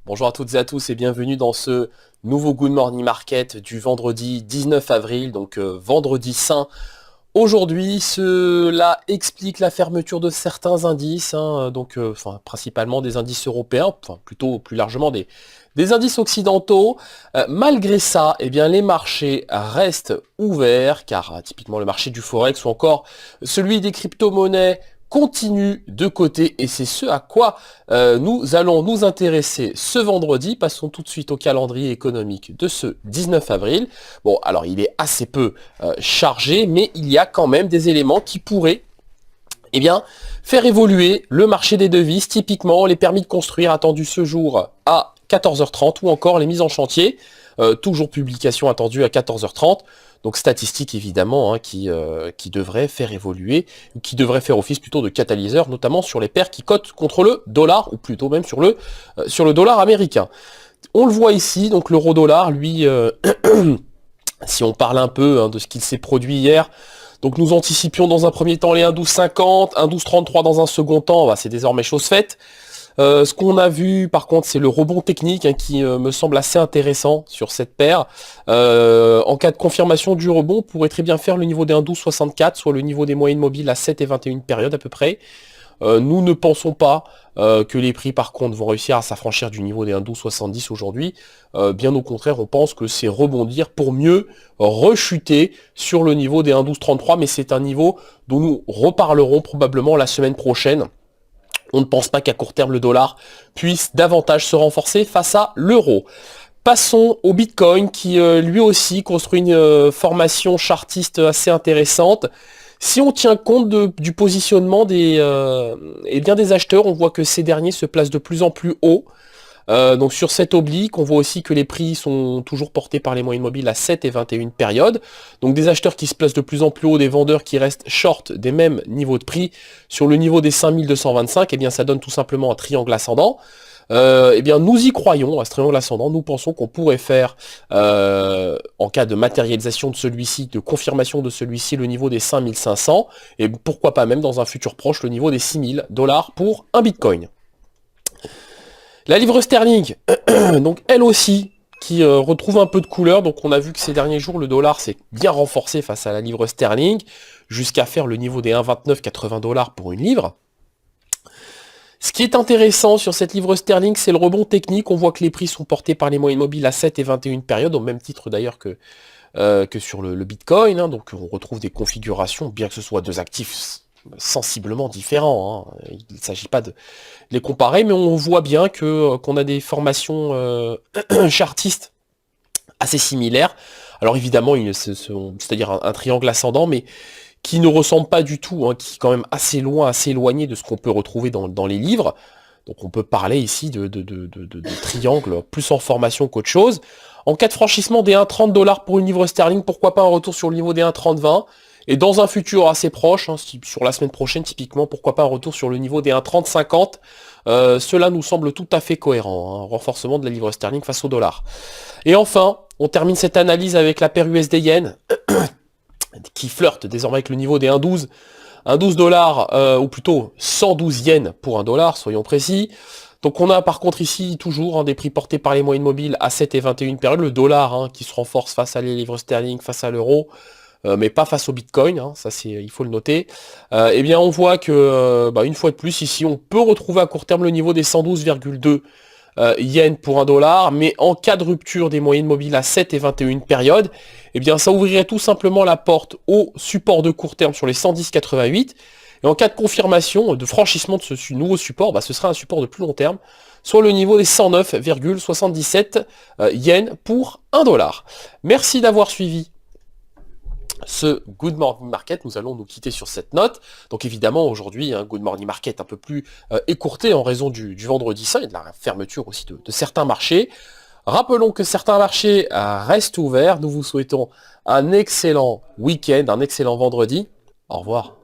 Bonjour à toutes et à tous et bienvenue dans ce nouveau Good Morning Market du vendredi 19 avril, donc vendredi saint. Aujourd'hui, cela explique la fermeture de certains indices, principalement des indices européens, enfin plutôt plus largement des indices occidentaux. Malgré ça, eh bien, les marchés restent ouverts, car typiquement le marché du Forex ou encore celui des crypto-monnaies continue de côté, et c'est ce à quoi nous allons nous intéresser ce vendredi. Passons tout de suite au calendrier économique de ce 19 avril. Bon, alors il est assez peu chargé, mais il y a quand même des éléments qui pourraient faire évoluer le marché des devises, typiquement les permis de construire attendus ce jour à 14h30 ou encore les mises en chantier, toujours publication attendue à 14h30. Donc statistiques évidemment qui devraient faire évoluer, qui devraient faire office plutôt de catalyseur, notamment sur les paires qui cotent contre le dollar, ou plutôt même sur le dollar américain. On le voit ici, donc l'euro-dollar, lui, si on parle un peu de ce qu'il s'est produit hier, donc nous anticipions dans un premier temps les 1,1250, 1,1233 dans un second temps, c'est désormais chose faite. Ce qu'on a vu par contre, c'est le rebond technique qui me semble assez intéressant sur cette paire. En cas de confirmation du rebond, on pourrait très bien faire le niveau des 1,1264, soit le niveau des moyennes mobiles à 7 et 21 périodes à peu près. Nous ne pensons pas que les prix par contre vont réussir à s'affranchir du niveau des 1,1270 aujourd'hui. Bien au contraire, on pense que c'est rebondir pour mieux rechuter sur le niveau des 1,1233, mais c'est un niveau dont nous reparlerons probablement la semaine prochaine. On ne pense pas qu'à court terme le dollar puisse davantage se renforcer face à l'euro. Passons au Bitcoin qui lui aussi construit une formation chartiste assez intéressante. Si on tient compte du positionnement des acheteurs, on voit que ces derniers se placent de plus en plus haut. Donc sur cette oblique, on voit aussi que les prix sont toujours portés par les moyennes mobiles à 7 et 21 périodes. Donc des acheteurs qui se placent de plus en plus haut, des vendeurs qui restent short des mêmes niveaux de prix. Sur le niveau des 5225, eh bien ça donne tout simplement un triangle ascendant. Nous y croyons à ce triangle ascendant. Nous pensons qu'on pourrait faire, en cas de matérialisation de celui-ci, de confirmation de celui-ci, le niveau des 5500, et pourquoi pas même dans un futur proche le niveau des 6000 $ pour un Bitcoin. La livre sterling, donc elle aussi, qui retrouve un peu de couleur. Donc on a vu que ces derniers jours, le dollar s'est bien renforcé face à la livre sterling, jusqu'à faire le niveau des 1,2980 $ pour une livre. Ce qui est intéressant sur cette livre sterling, c'est le rebond technique. On voit que les prix sont portés par les moyennes mobiles à 7 et 21 périodes, au même titre d'ailleurs que sur le Bitcoin. Donc on retrouve des configurations, bien que ce soit deux actifs sensiblement différents. Il ne s'agit pas de les comparer, mais on voit bien qu'on a des formations chartistes assez similaires. Alors évidemment, c'est-à-dire un triangle ascendant, mais qui ne ressemble pas du tout, qui est quand même assez loin, assez éloigné de ce qu'on peut retrouver dans les livres. Donc on peut parler ici de triangle plus en formation qu'autre chose. En cas de franchissement des 1,30 $ pour une livre sterling, pourquoi pas un retour sur le niveau des 1,3020. Et dans un futur assez proche, sur la semaine prochaine typiquement, pourquoi pas un retour sur le niveau des 1,3050. Cela nous semble tout à fait cohérent, un renforcement de la livre sterling face au dollar. Et enfin, on termine cette analyse avec la paire USD-Yen, qui flirte désormais avec le niveau des 1,12. 1,12 $, ou plutôt 112 yens pour $1, soyons précis. Donc on a par contre ici toujours des prix portés par les moyennes mobiles à 7 et 21 périodes. Le dollar qui se renforce face à les livres sterling, face à l'euro. Mais pas face au Bitcoin, ça il faut le noter. On voit que une fois de plus ici on peut retrouver à court terme le niveau des 112,2 yens pour $1, mais en cas de rupture des moyennes mobiles à 7 et 21 périodes, ça ouvrirait tout simplement la porte au support de court terme sur les 110,88, et en cas de confirmation de franchissement de ce nouveau support, ce sera un support de plus long terme, soit le niveau des 109,77 yens pour $1. Merci d'avoir suivi ce Good Morning Market. Nous allons nous quitter sur cette note. Donc évidemment aujourd'hui un Good Morning Market un peu plus écourté en raison du vendredi saint et de la fermeture aussi de certains marchés. Rappelons que certains marchés restent ouverts. Nous vous souhaitons un excellent week-end, un excellent vendredi. Au revoir.